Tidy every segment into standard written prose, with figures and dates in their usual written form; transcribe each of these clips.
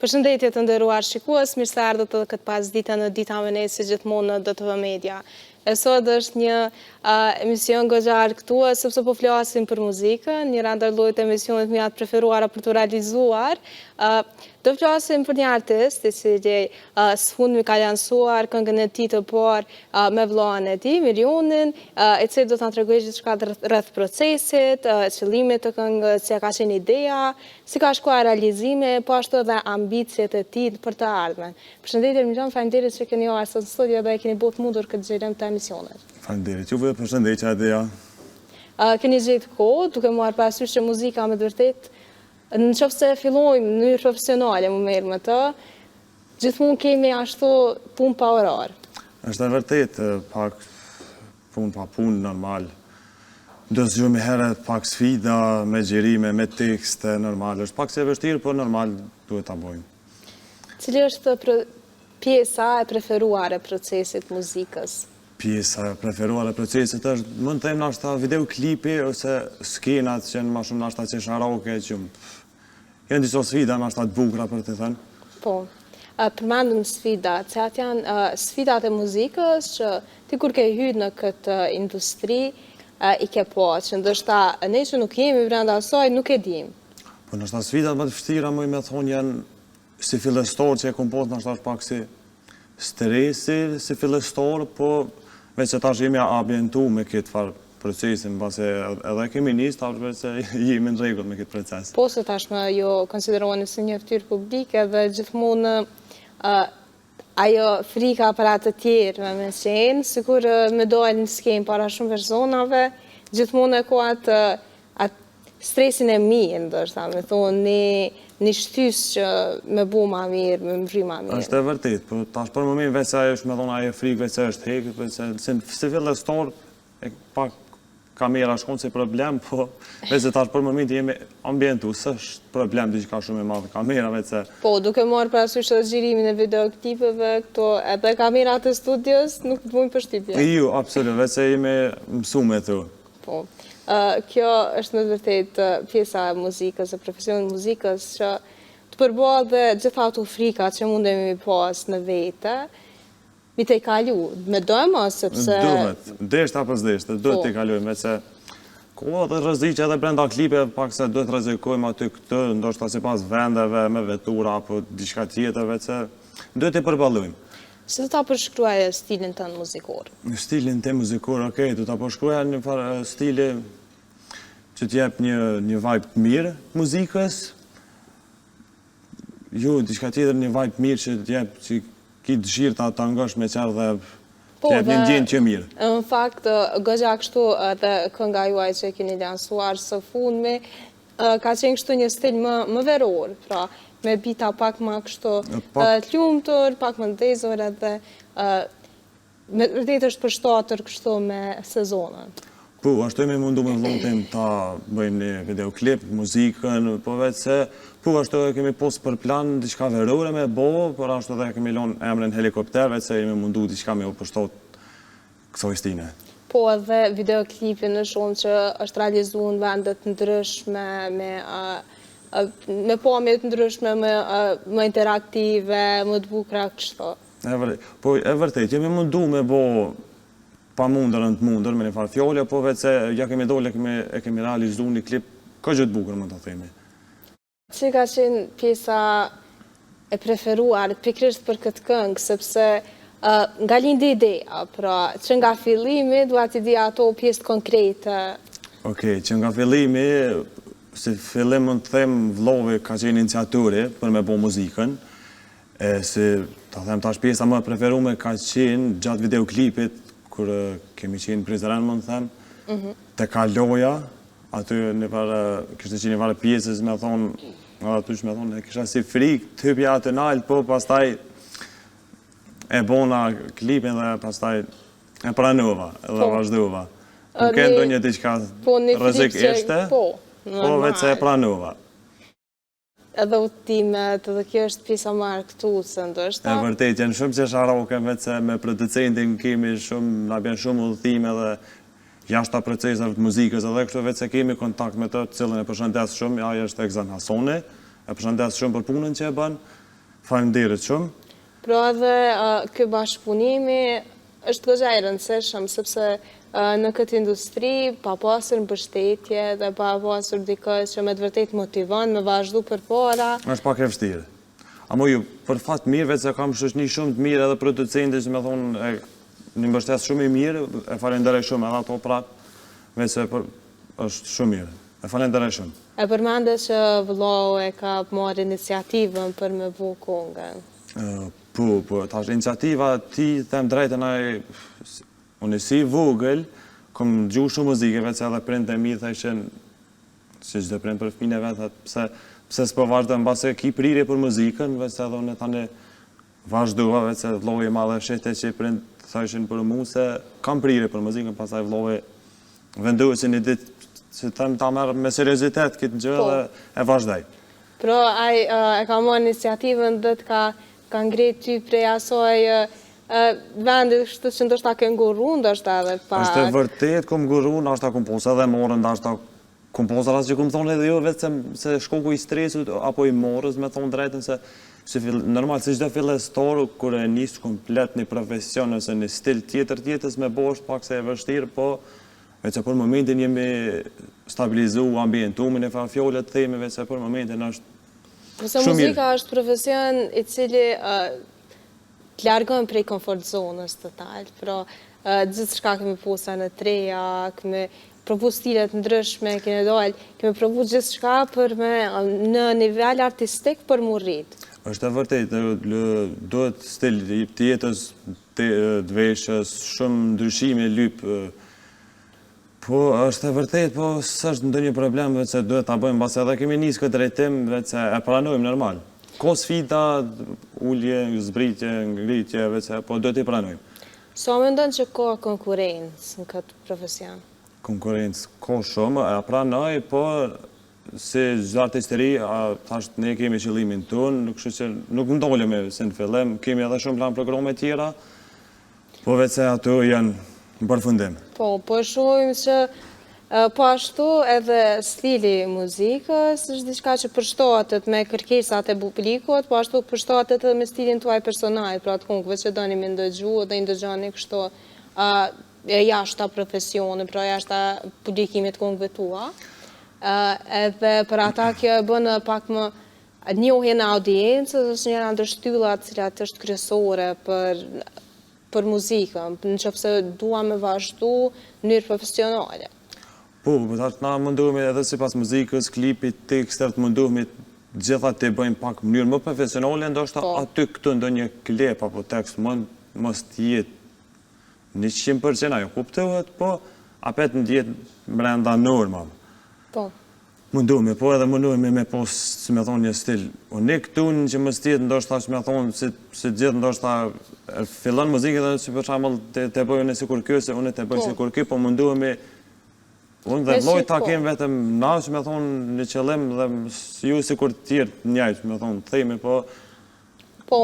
Përshëndetje të nderuar shikues, mirë se ardhët edhe këtë pas dita në Dita me ne si gjithmonë në DTV Media. E sot është një emision goxhar këtu, sepse po flasim për muzikën, një ndër llojet e emisionit më të preferuara për të realizuar. Do flasim për një artist i cili sfundmi ka lansuar këngën e tij të parë me vllahën e tij, Milionin, i cili do të na tregojë gjithçka rreth procesit, qëllimit të këngës, si ka qenë ideja, si ka shkuar realizimi, po ashtu edhe ambicjet e tij për të ardhmen. Përshëndetje Milion, faleminderit që keni ardhur në studio dhe keni bërë mundur këtë xhelem të emisionit. Faleminderit juve, përshëndetje Adeja. Keni gjetë kohë, duke marrë parasysh që muzika me të vërtetë në qoftë se fillojmë në mënyrë profesionale më merr me të, gjithmonë kemi ashtu punë pa orar. Është e vërtet, pak punë pa punë normal. Do të zgjojmë herët pak sfida me xhirime, me tekste normal. Është pak se vështirë, por normal duhet ta bëjmë. Cili është pjesa e preferuar e procesit muzikës? Pjesa e preferuar e procesit është, mund të them nashta videoklipi ose skenat që më shumë nashta që sharoke që janë disa sfida nashta të bukura për të thënë. Po. Përmendëm sfidat, cilat janë sfidat e muzikës që ti kur ke hyrë në këtë industri i ke po, që ndoshta ne që nuk jemi brenda asaj nuk e dim. Po nashta sfidat më të vështira më thonë janë si fillestor që e kompozit nashta është pak si stresi, si fillestor, po veç që tash jemi ambientu me këtë farë procesin, base edhe kemi njës, tash veç që jemi në rregull me këtë proces. Po se tashmë jo konsideroheni si një fytyrë publike dhe gjithmonë ajo frika për atë të tjerë me qenë, sikur me dojnë në skenë para shumë personave, gjithmonë e ko atë stresin e mirë, ndoshta, me thonë një shtys që me bu ma mirë, me mvry ma mirë. Është e vërtet, po tash për moment veç se ajo është me thonë ajo frikë, veç se është hekët, veç se si fillestor, pak kamera shkon si problem, po veç se tash për moment jemi ambientu, s'është problem diçka shumë e madhe kamera, veç se... Po, duke marrë parasysh edhe xhirimin e videoklipeve, këto edhe kamerat e studios nuk të bujnë përshtypje. Jo, absolut, veç se jemi mësu me thu. Po. Kjo është me të vërtet pjesa e muzikës, e profesionit muzikës, që të përballë dhe gjitha ato frika që mundemi pas në vete, mi të i kalu, me dojmë, sepse... Duhet, desht apo s'desht, duhet të i kalujmë, veç se koha të rreziqe edhe brenda klipe, pak se duhet rrezikojmë aty këtë, ndoshta sipas vendeve, me vetura, apo diçka tjetër, veç se duhet të përballojmë. Si do ta përshkruaje stilin tënd muzikor? Stilin tim muzikor, okej, do ta përshkruaja një farë stili që t'jep një vibe të mirë muzikës. Jo, diçka tjetër një vibe të mirë që t'jep që ki dëshirë ta ngosh me qërë dhe t'jep një ndjenë që mirë. Në fakt, goxha kështu edhe kënga juaj që keni lansuar së fundmi, ka qenë kështu një stil më veror, pra me bita pak më kështu të lumtur, pak më ndezur edhe me vërtet është përshtatër kështu me sezonën. Po, ashtu jemi mundu me vllahun tim ta bëjmë një videoklip, muzikën, po veç se po ashtu kemi post për plan diçka verore me bo, por ashtu edhe kemi lënë emrin helikopter, veç se jemi mundu diçka me u përshtat kësaj stine. Po edhe videoklipin në shumë që është realizuar në vendet ndryshme me pamje të ndryshme, më interaktive, më të bukura kështu. Po e vërtet, jemi mundu me bo pa mundërën të mundër, me një farë fjole, po veç se ja kemi dole e kemi realizu një klip ka gjithë bukur, mund të themi. Që ka qenë pjesa e preferuar, pikrisht për këtë këngë, sepse nga lindi ideja, pra që nga fillimi duhet i di ato pjesë konkrete. Okej, që nga fillimi, si fillim mund të them vllovi ka qenë iniciatori për me bo muzikën, si ta them tash pjesa më preferume ka qenë gjatë videoklipit, kur kemi qenë prizren, mund të them, të kaloja, aty kështë qenë një farë pjesës, me thonë, aty që me thonë, kësha si frikë, të hypja atë nalë, po pastaj e bona klipin dhe pastaj e pranova, dhe vazhdova. Nuk e ndo një diqka rrezik ishte, po veç se e pranova. Edhe udhëtimet, edhe kjo është pjesa më argëtuese ndoshta. E vërtet, janë shumë që sharoke, veç se me producentin kemi shumë, na bjen shumë udhëtime dhe jashta procesave të muzikës, edhe kështu veç se kemi kontakt me të, cilën e përshëndes shumë, ajo është Ekzan Hasoni, e përshëndes shumë për punën që e bën, Faleminderit shumë. Pra edhe ky bashkëpunimi është goxha e rëndësishëm sepse në këtë industri pa pasur mbështetje dhe pa pasur dikë që me të vërtet motivon me vazhdu përpara. Është pak e vështirë. Amo ju, për fat mirë, vetë se kam shoqni shumë të mirë edhe producente që me thonë një mbështes shumë i mirë, e falenderoj shumë edhe ato prapë, vetë se është shumë mirë. E falenderoj shumë. E përmende që vëllau e ka marrë iniciativën për me vu kongën. Po, tash iniciativa ti them drejtën unë si vogël, kom gjuhë shumë muzike, vetë se edhe prindë e mi thëshën, si çdo prind për fëmijën e vet, pse s'po vazhdo mbase ki prirje për muzikën, vetë se edhe unë tani vazhdova, vetë se vëllai i madh shete që prind thëshën për mua se kam prirje për muzikën, pastaj vëllai vendoi se një ditë që ta merr me seriozitet këtë gjë dhe e vazhdoj. Pro, ai e ka marrë iniciativën dhe të ka ngritë ty prej asoj vendit kështu që ndoshta ke ngurru, ndoshta edhe pak. Është e vërtet kom ngurru, ndoshta kom posë edhe morën, ndoshta kom posë as që kom thonë edhe jo vetëm se shkoku i stresut apo i morës, me thonë drejtën se normal si çdo fillestar kur e nis komplet një profesion ose një stil tjetër jetës me bosh pak se e vështirë, po vetë për momentin jemi stabilizu ambientumin e fjalët theme, vetë për momentin është Nëse muzika është profesion i cili të largon prej komfort zonës total, pra gjithë shka kemi posa në treja, kemi provu stilet ndryshme, kemi provu gjithë shka për me në nivel artistik për mu rrit. Është e vërtet, duhet stil të jetës të veshës, shumë ndryshime, lypë. Po, është e vërtet, po s'është ndonjë problem, vetë se duhet ta bëjmë, basi edhe kemi nisë këtë drejtim, vetë se e pranojmë normal. Ko sfida, ullje, zbritje, ngritje, vetë se, po duhet i pranojmë. So mendon që ka konkurencë në këtë profesion? Konkurencë ka shumë, e pranoj, po si çdo artisteri, tash ne kemi qëllimin tonë, kështu që nuk ndolemi se në fillim, kemi edhe shumë plan programe tjera, po vetë se ato janë në përfundim. Po shumë që po ashtu edhe stili muzikës është diçka që përshtatet me kërkesat e publikut, po ashtu përshtatet edhe me stilin tuaj personal, pra të këngëve që doni me ndëgju dhe i ndëgjoni kështu jashta profesionit, pra jashta publikimit këngëve tua. Edhe për ata kjo e bënë pak më njohjen e audiencës, është njëra ndër shtyllat cilat është kryesore për muzikën, në qëpse dua me vazhdu njërë profesionale. Po, tash na mundohemi edhe si pas muzikës, klipit, tekstert, mundohemi gjitha të bëjmë pak mënyrë më profesionale, ndoshta aty këtu ndonjë klip apo tekst mos t'jetë 100% ajo kuptohet, po apet në jetë brenda normal. Po. Mundohemi, po edhe mundohemi me pos, si me thonë, një stil unik tunë që mos t'jetë ndoshta, si me thonë, si gjithë ndoshta fillon muzikë dhe si për shembull të bëjë unë sikur ky, se unë të bëj sikur ky, po mundohemi unë dhe vllai ta kem vetëm na, si me thonë, në qëllim dhe ju sikur të tjerë njëjtë, me thonë, themi, po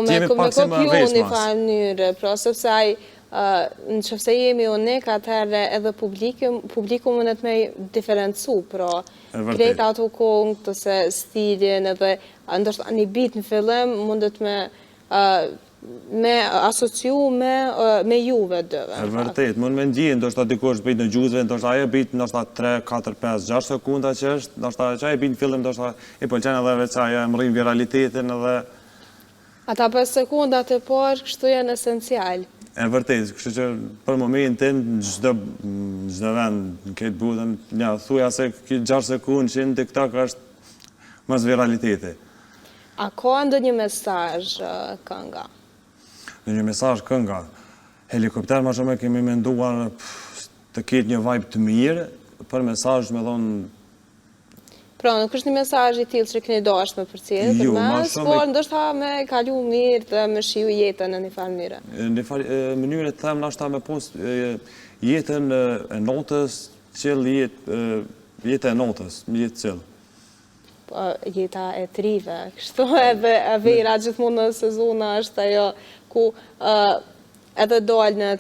me kopju një farë mënyre, pra sepse ai në qëfse jemi unik, atëherë edhe publiku mundet me diferencu, pra krejt ato këngë, tëse stilin edhe ndoshta një bit në fillim mundet me asociu me juve dëve. E vërtet, mund me ndjenë, ndoshta dikush bit në gjuzve, ndoshta ajo bit ndoshta 3, 4, 5, 6 sekunda që është, ndoshta që ajo bit në fillim, ndoshta i pëlqen edhe veç ajo e mrrin viralitetin edhe... Ata 5 sekundat e parë, kështu janë esencial. E vërtet, kështu që për momentin, çdo vend në këtë botën, thuja se 6 sekundë që në TikTok është mas viraliteti. A ka ndonjë mesazh kënga? Ndonjë mesazh kënga? Helikopter ma shumë kemi menduar të ketë një vibe të mirë, për mesazh me thonë... Pra, nuk është një mesazh i tillë që keni dashur me përcjell përmes, por ndoshta me kalu mirë dhe me shiu jetën në një farë mënyre. Në farë mënyrë të them ndoshta me pos jetën e notës, qëll jetë e notës, jetë qëll. Jeta e trive, kështu edhe vera gjithmonë në sezona është ajo ku edhe dalë në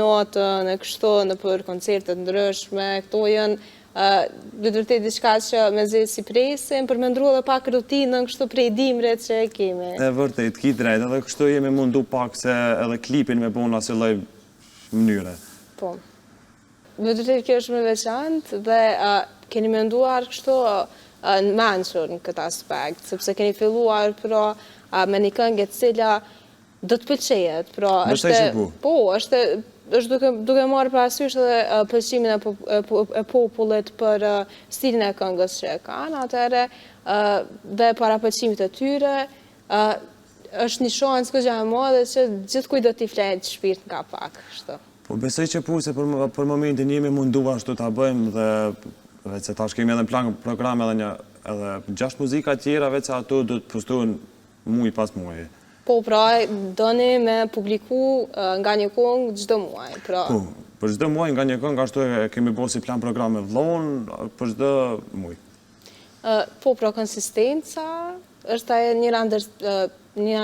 natën, në kështu në për koncertet ndryshme, këto janë Dhe vërtet diçka që me zi si presim, për me ndru edhe pak rutinën kështu prej dimret që e kemi. E vërtet, ki drejt, edhe kështu jemi mundu pak se edhe klipin me bo në asë lloj mënyre. Po. Me vërtet kjo është me veçantë dhe keni menduar kështu në mençur në këtë aspekt, sepse keni filluar me një këngë e cila do të pëlqejet. Po, është duke marrë parasysh edhe pëlqimin e popullit për stilin e këngës që e kanë, atëherë dhe para pëlqimit të tyre, është një shansë goxha e madhe që gjithkujt do t'i flet shpirt nga pak, kështu. Po besoj që se për momentin jemi munduar ashtu ta bëjmë dhe veç se tash kemi edhe në plan program edhe 6 muzika tjera, veç se ato do të postohen muaj pas muaji. Po, pra, doni me publiku nga një këngë çdo muaj. Po, për çdo muaj nga një këngë, ashtu e kemi bërë si plan programe vllon për çdo muaj. Po, pra, konsistenca është një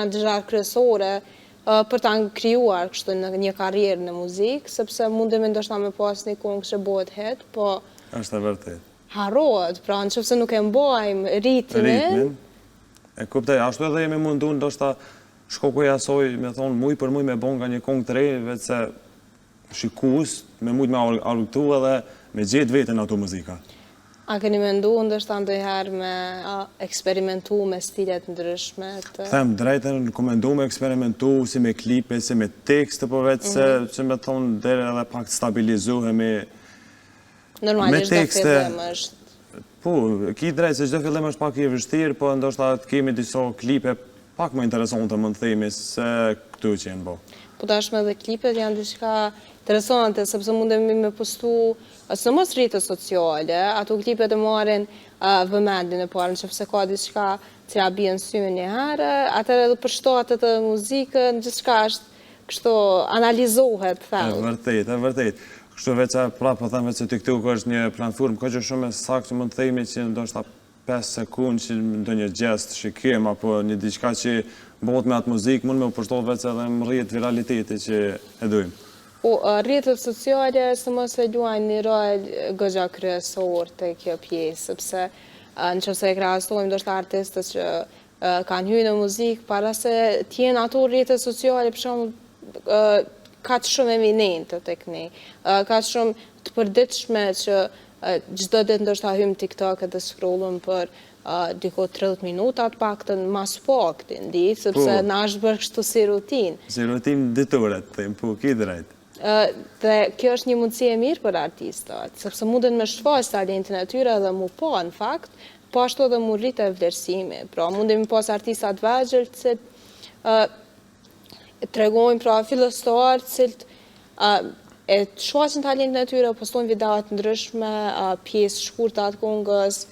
ndër kryesore për ta krijuar kështu në një karrierë në muzikë, sepse mundemi ndoshta me pas një këngë që bëhet hit, po është e vërtet. Harrohet, pra, nëse nuk e mbajmë ritmin. E kuptoj, ashtu edhe jemi mundu ndoshta shkokuja asoj, me thonë, muj për muj me bon nga një këngë të re, veç se shikus, me mujt me argëtu edhe me gjetë vetën ato muzika. A keni mendu ndoshta ndonjëherë me eksperimentu me stilet ndryshme? Them drejtën, ku mendu me eksperimentu, si me klipe, si me tekste, po veç se, që me thonë, dhere edhe pak stabilizohemi. Normalisht do fillim është. Po, ki drejt se çdo fillim është pak i vështirë, po ndoshta të kemi disa klipe pak më interesante më të themi se këtu që jenë bo. Po tashme dhe klipet janë diçka interesante, sepse mundemi me postu së mos rrjetet sociale, ato klipet e marrin vëmendjen e parë, nëse ka diçka që ja bien sy një herë, atëherë edhe për shtatet e muzikën, gjithçka është kështu analizohet thellë. E vërtet. Kështu veça, po them veç se TikTok është një platformë kaq shumë e saktë që mund të themi që ndoshta 5 sekundë që ndonjë gjest shikim apo një diçka që bëhet me atë muzikë mund me u përshtot veç edhe në rrjet viraliteti që e dojmë. Po, rrjetet sociale së mos e luajnë një rol goxha kryesor te kjo pjesë, sepse nëse e krahasojmë ndoshta artistët që kanë hyrë në muzikë para se të jenë ato rrjetet sociale për shembull kaq shumë eminente tek ne, kaq shumë të përditshme që çdo ditë ndoshta hym TikTok dhe scrollum për diku 30 minuta të paktën mas pak të ditë, sepse na është bërë kështu si rutinë. Si rutinë ditore, po ki drejt. Dhe kjo është një mundësi e mirë për artistat, sepse munden me shfaq talentin e tyre dhe mu pa në fakt, po ashtu edhe mu rritë e vlerësimi. Pra mundemi pas artistat vegjël që tregojnë pra fillestar cilët e shfaqin talentin e tyre, postojnë videot ndryshme, pjesë shkurta të këngës,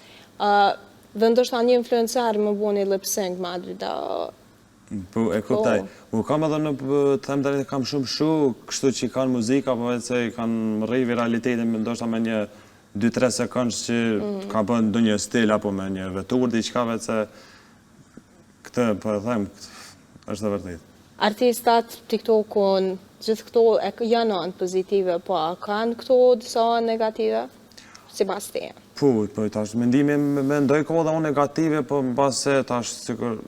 dhe ndoshta një influencer më bëni lip sync me atë video. Po, e kuptoj. Kam edhe në të them drejt kam shumë shu, kështu që kanë muzika, po vetë se kanë rri viralitetin ndoshta me një 2-3 sekondë që ka bën ndonjë stil apo me një vetur diçka vetë se këtë po e them është e vërtetë. Artistat TikTokun, gjithë këto janë anë pozitive, po a kanë këto disa negative? Sipas teje. Po, tash mendimi mendoj ka edhe unë negative, po mbase tash sikur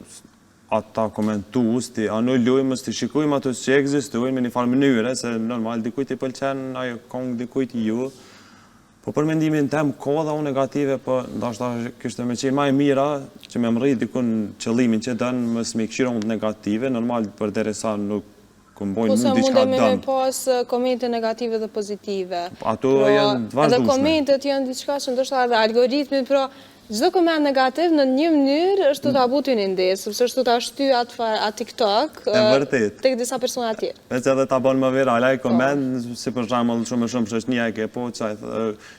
ata komentues ti anulojmë, ti shikojmë ato që ekzistojnë me një farë mënyre, se normal dikujt i pëlqen ajo këngë, dikujt jo. Po për mendimin tem ka edhe unë negative, po ndoshta kishte më qenë më e mira që më rrit dikun qëllimin që dën mos më këshiron negative, normal përderisa nuk kombojnë mund diçka dëm. Mundemi me pas komente negative dhe pozitive. Ato janë të vazhdueshme. Edhe komentet janë diçka që ndoshta edhe algoritmi, pra çdo koment negativ në një mënyrë është ta buti një ndez, sepse është ta shty atë TikTok tek disa persona të tjerë. Veç edhe ta bën më viral ai koment, si për shembull shumë shoqënia e ke po çaj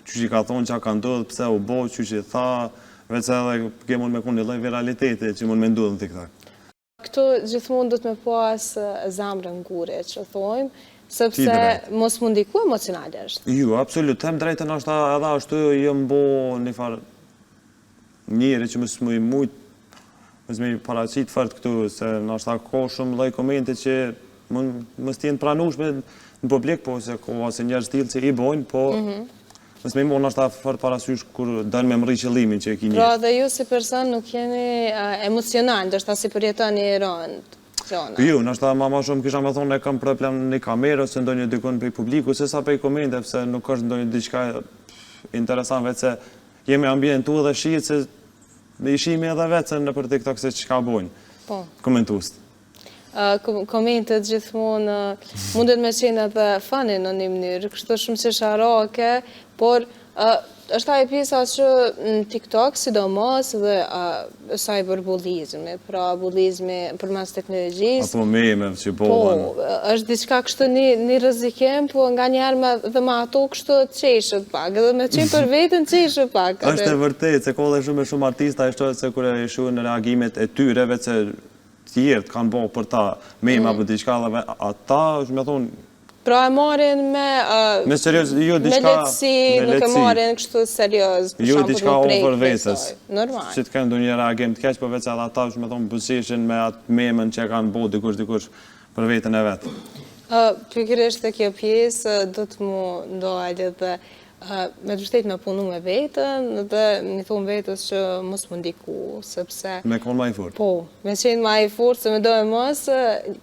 çuçi ka thonë çka ka ndodhur, pse u bë, çuçi tha, veç edhe ke mund me një lloj viraliteti që mund me ndodhur në TikTok. Këtu gjithmonë do të me pas zemrën ngure, që thojmë, sepse mos mund ndiku emocionalisht. Jo, absolut, them drejtën është edhe ashtu jam bo një farë njëri që mësë më i mujtë, mësë më i paraqit fort këtu, se nështë ka shumë lloj komente që mësë t'jenë pranueshme në publik, po se ka ose njerëz tillë që i bojnë, po Mësë me morë nështë ta fort parasysh kur dënë me mri qëllimin që e ki Pra njështë. dhe ju si person nuk jeni emocional, ndështë ta si përjetoni rënd. Jo, nështë ta ma shumë kisha me thonë e kam problem në një kamerë ose ndonjë dikon për publiku, se sa për i komente, pëse nuk është ndonjë diçka interesant vetë se jemi ambientu dhe shijet se dhe i shimi edhe vetë se në për TikTok se që ka bojnë, komentust. Komentet gjithmonë mundet me qenë edhe fani në një mënyrë, kështu shumë që sharake, por është ajo pjesa që në TikTok, sidomos dhe cyberbulizmi, pra bulizmi përmes teknologjisë. Apo meme që bohen. Po, është diçka kështu një rrezikim, po nga njerë dhe me ato kështu qeshët pak, edhe me qenë për vetën qeshët pak. Është e vërtet, se ka dhe shumë artista e shtojtë se kërë e shu në reagimet e tyre, vetë se tjertë kanë bo për ta meme apo diçka dhe ata, është me thonë, pra e marin me serios, jo diçka letësi, nuk e marin kështu serios. Jo diçka over vetës. Normal. Që të kanë ndonjë reagim të keq, po vetë edhe ata është me thonë buzëqeshin me atë memën që kanë bo dikush për vetën e vetë. Pikërisht e kjo pjesë do të mu ndojë dhe me të vërtet me punu me vetën dhe një thonë vetës që mos më ndiku, sepse... Me konë ma i fort. Po, me qenë ma i fort, se me dojë mos,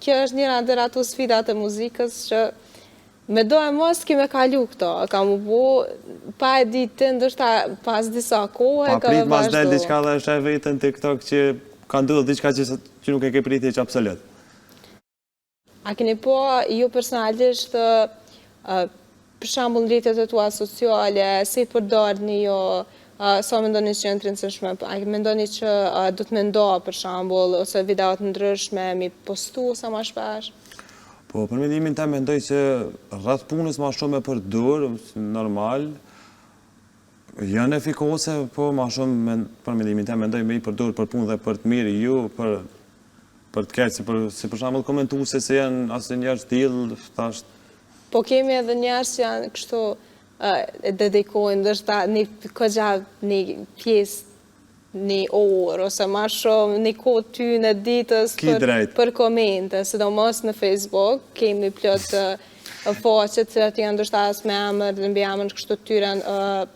kjo është njëra ndër ato sfidat e muzikës që me dojë mos kime kalu këto, ka mu bu, pa e ditë ndështë pas disa kohë, pa prit mas del diçka dhe është e vetën TikTok që ka ndodhë diçka që nuk e ke priti që absolut. A keni po, ju personalisht, për shambull në rritët e tua sociale, si përdojrë një jo, sa me ndoni që janë të rëndësishme, a me ndoni që du të me ndo për shambull, ose videot në ndryshme, mi postu sa ma shpesh? Po, për mendimin të mendoj që rrëth punës ma shumë e përdur, normal, janë efikose, po ma shumë për mendimin të mendoj me i përdur për punë dhe për të mirë ju, për të keqë, si për shambull komentu se janë asë njerë stil, thashtë. Po kemi edhe njerës që janë kështu e dedikojnë, dështë një pjesë, një orë, ose ma shumë një kohë ty në ditës për komente, sidomos në Facebook, kemi plot faqet që janë dështë asë me emër dhe mbi emër kështu tyren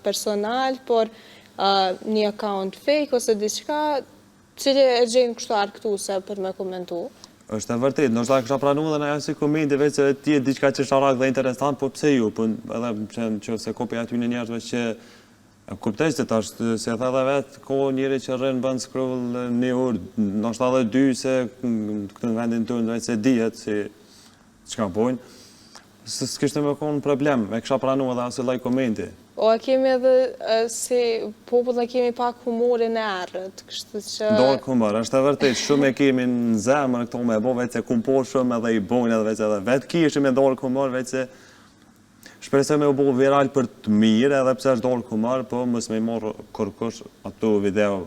personal, por një account fake ose diçka që e gjenë kështu arktuse për me komentu. Është e vërtet, nështë ta kësha pranu dhe në janë si komenti veç që ti e diçka që sharak dhe interesant, po pse ju, po edhe që se kopi aty në njerëzve që kuptej që tash, se the dhe vetë, ko njëri që rënë bënë scroll një orë, nështë edhe dy se këtë në vendin të në veç se dijet, si që ka bojnë, s'kishtë me konë problem, e kësha pranu edhe asë laj komenti. O, kemi edhe si popull dhe kemi pak humorin e arët, kështë që... Dorë humor, është e vërtet, shumë e kemi në zemër këto me bo, veç se kumpo shumë edhe i bojnë edhe vetë kishë me dorë humor, veç se shpresoj me u bo viral për të mirë, edhe pse është dorë humor, po mës me i morë kërkush ato video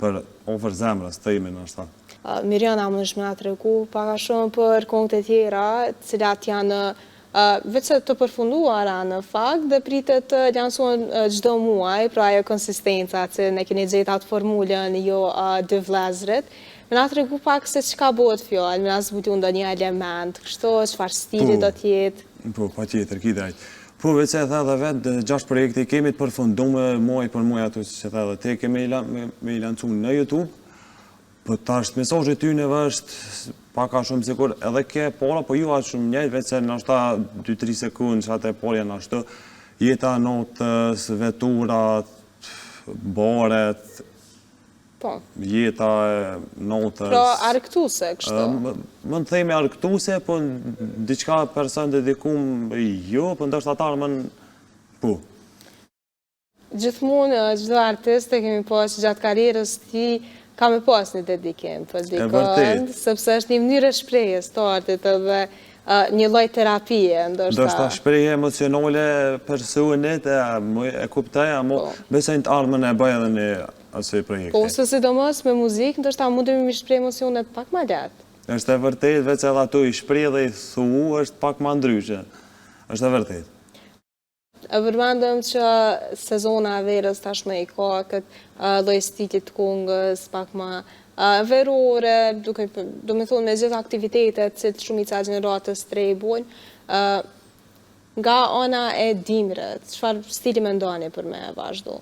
për ofër zemrës të imi në ashta. Mirjana më nëshme nga të regu, paka shumë për këngët e tjera, cilat janë veç se të përfunduara në fakt dhe pritet të lansuen gjdo muaj, pra ajo konsistenca që ne keni gjetë atë formulën jo dy vlezrit, me nga të regu pak se që ka bëhet fjallë, me nga zbutu ndo një element, kështu, qëfar stili do tjetë? Po, pa tjetër, ki drejt. Po, veç se e the dhe vetë, 6 projekte kemi të përfundume muaj për muaj ato që the dhe te kemi me i lancu në YouTube, po tasht mesazhet ty në vështë paka shumë sikur edhe ke pora, po ju atë shumë njëjtë, veç se në ashta 2-3 sekundë që atë e porja në ashtu, jeta notës, veturat, baret, jeta notës. Pra arktuse, kështu? Më në thejme arktuse, po diqka person dedikum jo, po ndështë atarë më në po. Gjithmonë, gjithdo artiste kemi pas gjatë karierës ti, ka me pas një dedikim për dikon, sepse është një mënyrë shprehjes të artit edhe një lloj terapie, ndoshta. Ndoshta shprehje emocionale personit e kuptoj, amo besoj të ardhmen e bëj edhe në asaj projekti. Po, se sidomos me muzikë, ndoshta mundemi me shpreh emocionet pak më lehtë. Është e vërtet, veç edhe ato i shpreh dhe i thu është pak më ndryshe. Është e vërtet. E përmendëm që sezona e verës tashmë i ka këtë lloj stili të këngës pak më verore, do me thonë me gjithë aktivitetet që shumica gjeneratës të rej bojnë. Nga ona e Dimrit, çfarë stili mendoni për me vazhdu?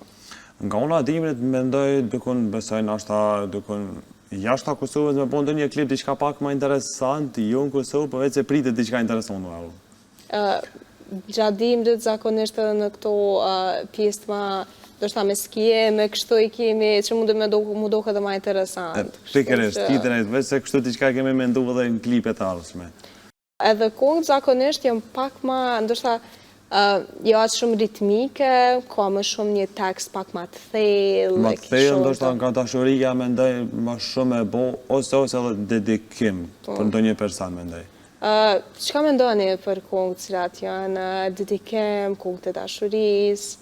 Nga ona e Dimrit mendoj dukun besoj nashta dukun jashta Kosovës me bon një klip diçka pak më interesant, jo në Kosovë, po vetë se pritet diçka interesante. Gjatë Dimrit zakonisht edhe në këto pjesë më ndoshta me skije, me kështu i kemi që mundet me mu doke edhe më interesant. Pikërisht, titërejt, vetë se kështu diçka kemi mendu edhe në klipet e ardhshme. Edhe këngët zakonisht janë pak më, ndoshta, jo atë shumë ritmike, ka më shumë një tekst pak më të thellë. Më të thellë, ndoshta nga dashuria mendoj më shumë e bo, ose edhe dedikim për ndonjë person mendoj. Çka mendoni për këngët cilat janë dedikim, këngët e dashurisë?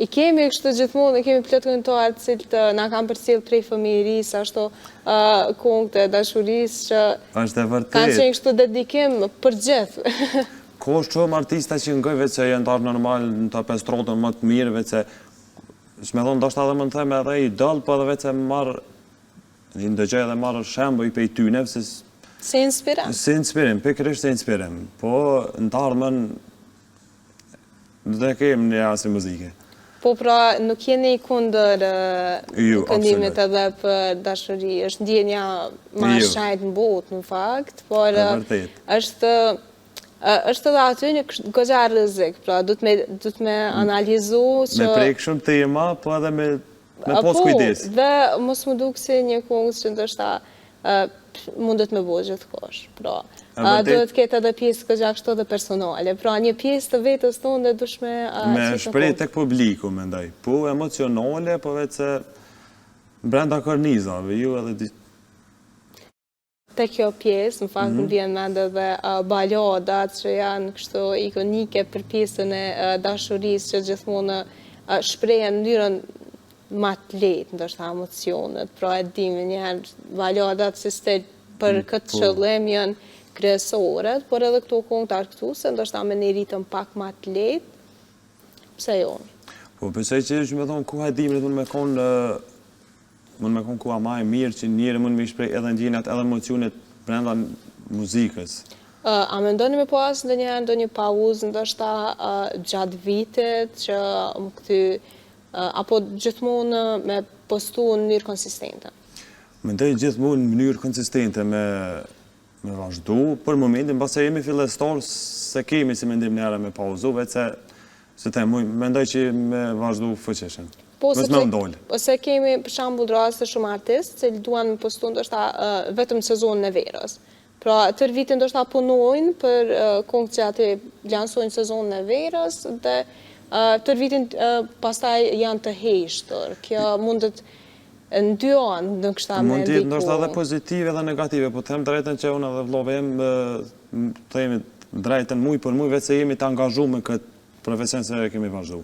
I kemi kështu gjithmonë, i kemi plot këngëtarë të cilët na kanë përcjell prej fëmijërisë, ashtu këngët e dashurisë që Është e vërtet. kanë qenë kështu dedikim për gjithë. Ko shumë artista që ngoj vetë se janë darë normal në të pestrotën më të mirë, vetë se shme thonë ndoshta edhe më në theme edhe i dëllë, po edhe vetë se marë, i ndëgjoj edhe marë shembo i pej tynev, se Se inspiram. se inspirim, pikërisht se inspirim, po në të ardhmen dhe kemë një asë muzike. Po pra, nuk jeni kundër Jo, këndimit absolut. edhe për dashuri, është ndjenja ma Jo. shajt në botë, në fakt, por E vërtet. është edhe aty një goxha rrezik, pra du të me analizu që... Me prek shumë tema, po edhe me pos kujdes. Dhe mos më duk si një këngës që ndoshta mundet me bo gjithkosh. Pra, duhet ketë edhe pjesë goxha kështu dhe personale. Pra, një pjesë të vetës tonë dhe dush me... Me shpreh tek publiku, mendoj. Po emocionale, po vetë se brenda kornizave, ju edhe... Te kjo pjesë, në fakt më vjen mend edhe baladat që janë kështu ikonike për pjesën e dashurisë që gjithmonë shprehen në mënyrën ma të lehtë, ndoshta emocionet, pra e dimi njëherë baladat si stel për këtë qëllim janë kryesorët, por edhe këto këngët argëtuese, ndoshta me një ritëm pak ma të lehtë, pse jo? Po besoj që me thonë koha e dimrit mund me konë koha ma e mirë që njëri mund me shprej edhe ndjenjat edhe emocionet brenda muzikës. A mendoni me pas ndonjëherë ndonjë pauzë ndoshta gjatë vitit që më këty apo gjithmonë me postu në mënyrë konsistente? Mendoj gjithmonë në mënyrë konsistente me vazhdu, për momentin, base jemi fillestor se kemi si mendim njëra me pauzu, vetë se te mendoj që me vazhdu fëqeshen. Mos me ndollë. Ose kemi për shembull raste shumë artistë që duan me postu ndoshta vetëm sezonën e verës. Pra, tër vitin ndoshta punojnë për këngët që aty lansojnë sezonën e verës dhe tër vitin pastaj janë të heshtër. Kjo mundet në dy anë në kështa me ndiku. Mund t'jetë ndoshta edhe pozitive dhe negative, po të them drejten që unë edhe vllove jem të jemi drejten muj për muj, vetë se jemi të angazhu me këtë profesion se kemi vazhdu.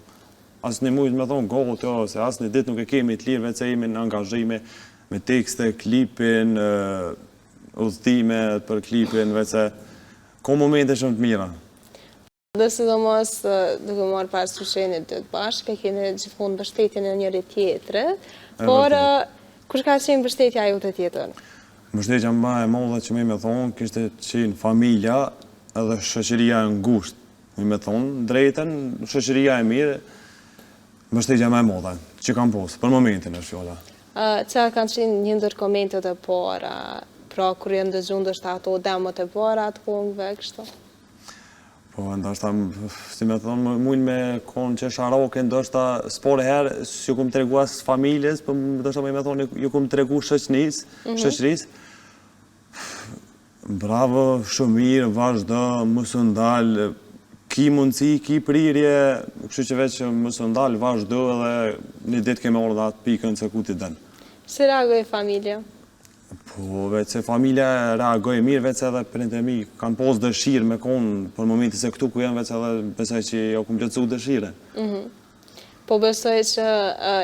Asë një mujt me thonë gohët, jo, se asë një dit nuk e kemi të lirë, vetë se jemi në angazhime me tekste, klipin, udhëtime për klipin, vetë se ko momente shumë të mira. Dhe sidomos duke marrë parasysh jeni dy të bashkë, keni gjithmonë mbështetjen e njëri tjetrit, por kush ka qenë mbështetja jote tjetër? Mbështetja më e madhe që me thonë, kishte qenë familja edhe shoqëria e ngushtë. Me thonë, drejten, shoqëria e mirë, mbështetja më e madhe që kam posë, për momentin është fjolla. Cilat kanë qenë një ndër komentet e para, pra kur janë dëgjuar ndoshta ato demot e para të këngëve kështu? Po, ndoshta, si me thonë, mujnë me konë që sharoke, ndoshta, s'pore herë, s'ju kom të regu asë familjes, po ndoshta me thonë, ju kom të regu shëqëris. Bravo, shumë mirë, vazhdo, mësë ndalë, ki mundësi, ki prirje, kështu që veç mësë ndalë, vazhdo, edhe një ditë keme orë dhe atë pikën se ku t'i dënë. Si reagoj familja? Po, vetë se familja reagoj mirë, vetë se edhe prindë e mi kanë posë dëshirë me konë për momenti se këtu ku jenë, vetë se edhe besoj që jo kom plëcu dëshire. Po besoj që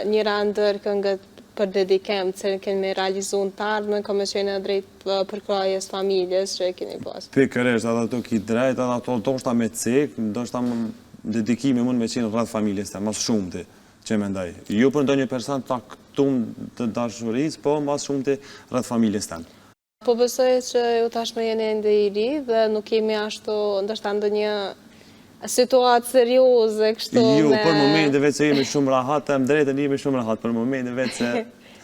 njëra ndër këngët për dedikim, që keni me realizu në të ardhmen, ka me qenë drejt përkrajes familjes që e keni pas. Pikërisht, edhe ato ki drejt, edhe ato ndoshta me cek, ndoshta dedikimi mund me qenë rreth familjes të, mas shumëti, që mendoj. Jo për ndonjë person taktum të dashurisë, po mas shumëti rreth familjes të. Po besoj që ju tashmë jeni ende i ri dhe nuk kemi ashtu ndoshta ndonjë situatë serioze kështu Jo, me... për momente vetë se jemi shumë rahat, të më drejtën jemi shumë rahat, për momente vetë se...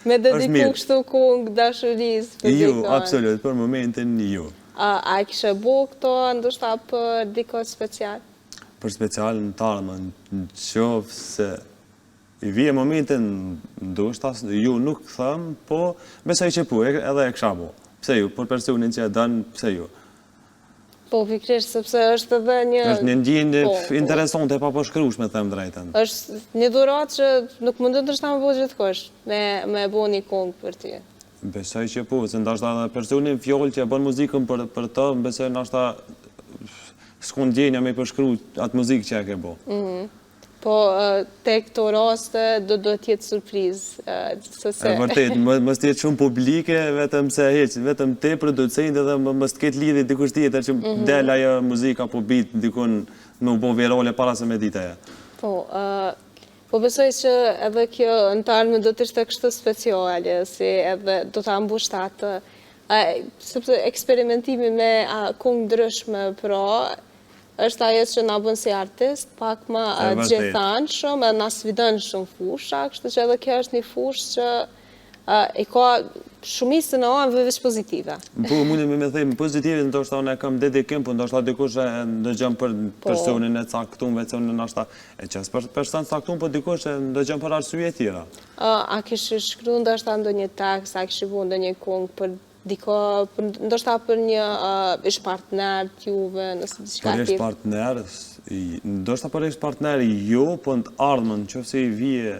Me dediku kështu kungë dashurisë për Jo, dikon. absolut, për momentin jo. A kishe bu këto ndoshta për dikon special? Për special në tarmë, në qofë se i vije momentin ndoshta, ju nuk thëmë, po besoj që pu, edhe e kësha bu. Pse ju, për personin që e dënë, pse ju. Po, pikrisht, sepse është edhe një... është një ndjenjë interesante e pa përshkrueshme, them drejtën. është një dhuratë që nuk mundën të shta më bëjë gjithkosh, me bu një kongë për ty. Besoj që po, se ndashta edhe personin fjoll që e bën muzikën për të, besoj ndashta s'kon ndjenja me përshkru atë muzikë që e ke bo. Po, te këto raste do t'jetë surprizë, E vërtet, mës t'jetë shumë publike, vetëm se vetëm te producent edhe mës t'ketë lidhje dikush tjetër që del ajo muzika po bit dikun me u bo virale para se me dita e. Po besoj që edhe kjo në tarme do t'ishte kështu speciale, si edhe do t'a mbushtatë, sepse eksperimentimi me kungë ndryshme, pra, është ajo që na bën si artist, pak më gjithan shumë, edhe na sfidon shumë fusha, kështu që edhe kjo është një fushë që i ka shumicën e anëve veç pozitive. Po, mundem me thejmë pozitive, ndoshta unë e kam dedikim, po ndoshta dikush e ndëgjëm për personin e caktum, veç unë ndoshta e qes për person caktum, po dikush e ndëgjëm për arsye tjera. A kishë shkru ndoshta ndonjë tekst, a kishë bu ndonjë kungë për diko, ndoshta për një ish partner t'juve, nëse diçka tjetër. Për ish partner, ndoshta për ish partner jo, po në ardhmen, qofse i vije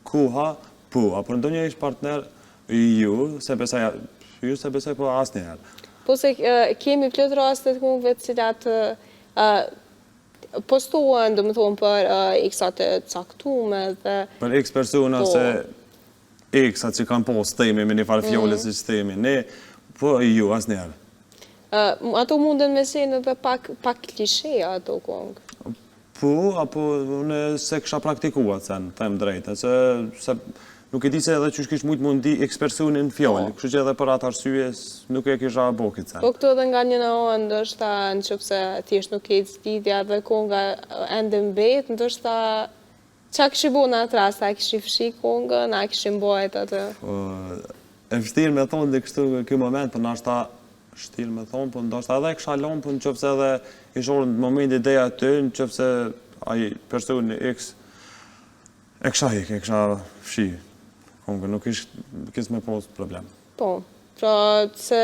koha, po, a për ndonjë ish partner jo, se besoj po asnjëherë. Po se kemi plot rastet kungëve të cilat postuan, do më thonë, për x-at e caktume dhe... Për x persona se... X-at që kanë post temi me një farë fjole si që temi, ne, po ju, asë njerë. Ato munden me qenë edhe pak klisheja ato kongë? Po, apo unë se kësha praktikuat sen, them drejtë, se nuk e di se edhe që shkish mujtë mundi X personin fjole, kështu që edhe për atë arsye nuk e kisha bokit sen. Po këto edhe nga një në onë, ndështë në qëpse thjesht nuk e lidhja dhe konga ende mbet, ndështë qa këshë bu në atë rast, a këshë fshi kongën, a këshë mbojt atë? E vështirë me thonë dhe kështu këj moment, për nashta shtirë me thonë, për ndoshta edhe kësha lonë, për në qëfëse edhe ishorë në moment ideja të, në qëfëse aji personi X e kësha fshi kongën, nuk ishë me posë problem. Po, pra se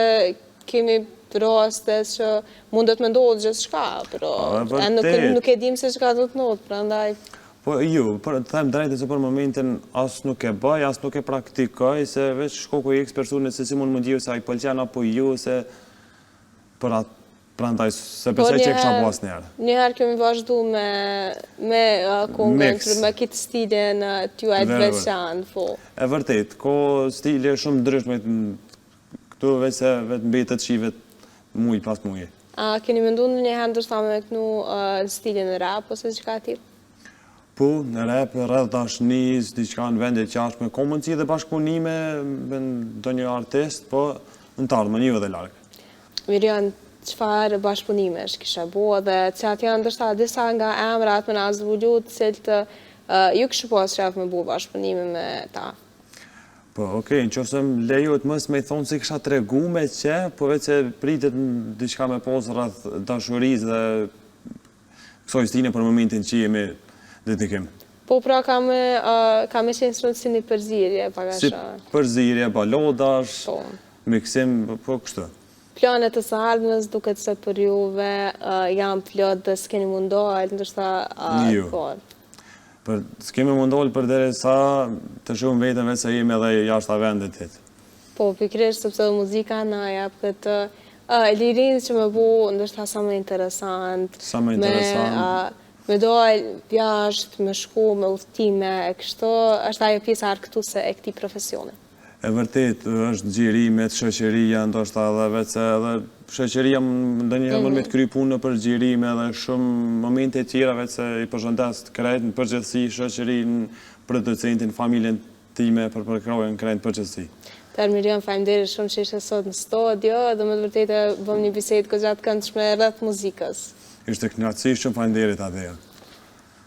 kemi raste që mundet me ndodhë gjithë shka, pra nuk e dim se shka do të ndodhë, pra ndaj... Po ju, të them drejtë se për momentin asë nuk e bëj, asë nuk e praktikoj, se veç shkoku i X personit se si mund më ndjivë se a i pëlqen apo ju, se për atë prandaj, se besoj që e kësha po asë njerë. Njëherë kemi vazhdu me kongën, me kitë stilin t'ju e të veçanë, po. E vërtet, ko stile shumë ndryshme, këtu veç se vetë mbetet shivet mujë pas mujë. A keni mendu në njëherë ndërsta me kënu stilin e rap, ose që ka tjilë? Po, në rap, rrëdh dashnis, diçka në vendet qashme, komën si dhe bashkëpunime me do një artist, po në tarë, një dhe larkë. Mirion, qëfar bashkëpunime është kisha bo, dhe cilat janë ndërsta disa nga emrat me nga zvullut, cilët ju këshu po shef me bo bashkëpunime me ta? Po, okej, në qofë se më lejot mës me i thonë si kësha tregu me që, po veç se pritet në diçka me posë rrëth dashuris dhe kësoj stine për momentin që jemi dedikim. Po pra ka me qenë sërën si një përzirje, si përzirje, balodash, miksim, po kështu. Planet të së ardhmes duket se për juve janë plot dhe s'keni mundohet, ndërsa s'kemi mundohet për dere sa të shumë vetëm vetë se jemi edhe jashtë a vendet të. Po, pikrisht, sepse muzika na jap këtë lirin që me bu, ndërsa sa më interesant. Sa më interesant. Me dojë jashtë, me shku, me udhtime, e kështu, është ajo pjesa arktuse e këtij profesioni. E vërtet, është gjirimet, shoqëria, ndoshta edhe vetë se edhe shoqëria ndonjëherë mund me të kry punë për gjirime edhe shumë momente tjera vetë se i përshëndes të krejt në përgjithësi shoqërinë, producentin, familjen time për përkrojën krejt në përgjithësi. Miriam, faleminderit shumë që ishe sot në studio dhe me të vërtetë bëm një bisedë goxha të këndshme rreth muzikës. Ishte kënaqësi, shumë faleminderit Adea.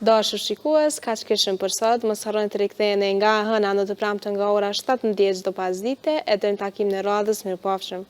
Dashur shikues, kaq kishim për sot. Mos harroni të riktheheni nga hëna në të premten nga ora 17 çdo pasdite e deri në takimin e radhës. Mirupafshim.